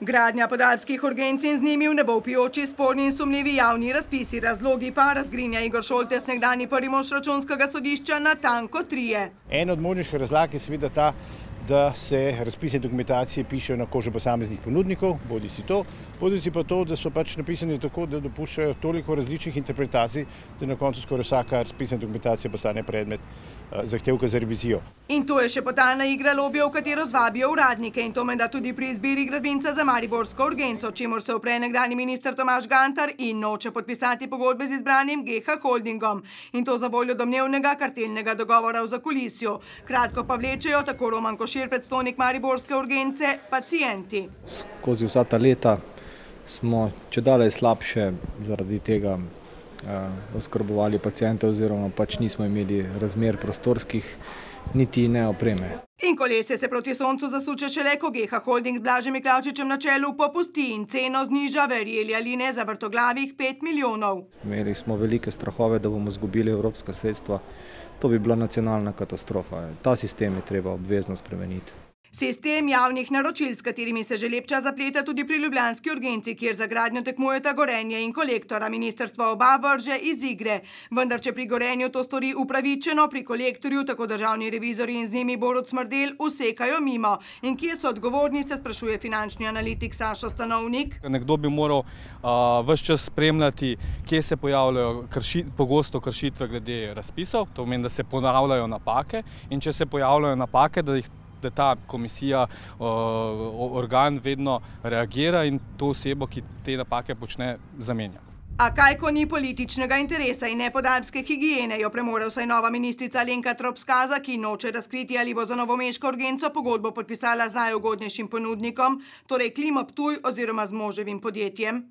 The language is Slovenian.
Gradnja podalpskih urgenc in z njimi v nebo vpijoči sporni in sumljivi javni razpisi, razlogi pa razgrinja Igor Šoltes, nekdanji prvi mož Računskega sodišča, natanko 3. En od možnih razlag je seveda ta, da se razpisne dokumentacije pišejo na kožo posameznih ponudnikov, bodisi pa to, da so pač napisani tako, da dopuščajo toliko različnih interpretacij, da na koncu skoraj vsaka razpisna dokumentacija postane predmet zahtevka za revizijo. In to je še potalna igra lobijev, v katero zvabijo uradnike, in to menda tudi pri izbiri gradbinca za mariborsko urgenco, čemur se upre nekdanji minister Tomaž Gantar in noče podpisati pogodbe z izbranim GH Holdingom. In to za voljo domnevnega kartelnega dogovora v zakulisju. Kratko pa vlečejo tako Roman Košir, predstojnik mariborske urgence, pacienti. Skozi vsa ta leta smo čedalje slabše zaradi tega oskrbovali paciente oziroma pač nismo imeli razmer prostorskih niti ne opreme. In kolesje se proti soncu zasuče šele, ko GH Holding z Blažem Miklavčičem na čelu popusti in ceno zniža, verjeli ali ne, za vrtoglavih 5 milijonov. Imeli smo velike strahove, da bomo izgubili evropska sredstva. To bi bila nacionalna katastrofa. Ta sistem je treba obvezno spremeniti. Sistem javnih naročil, s katerimi se že lepča zapleta tudi pri ljubljanski urgenci, kjer za gradnjo tekmujeta Gorenje in Kolektora, ministrstvo oba vrže iz igre. Vendar, če pri Gorenju to stori upravičeno, pri Kolektorju tako državni revizorji in z njimi Borut Smrdelj usekajo mimo. In kje so odgovorni, se sprašuje finančni analitik Sašo Stanovnik. Nekdo bi moral ves čas spremljati, kje se pojavljajo pogosto kršitve glede razpisov, to pomeni, da se ponavljajo napake, in če se pojavljajo napake, da ta komisija, organ vedno reagira in to osebo, ki te napake počne, zamenja. A kaj, ko ni političnega interesa in ne podalpske higiene, jo premore vsaj nova ministrica Alenka Trop-Skaza, ki noče razkriti, ali bo za novomeško urgenco pogodbo podpisala z najugodnejšim ponudnikom, torej Klima Ptuj oziroma z moževim podjetjem.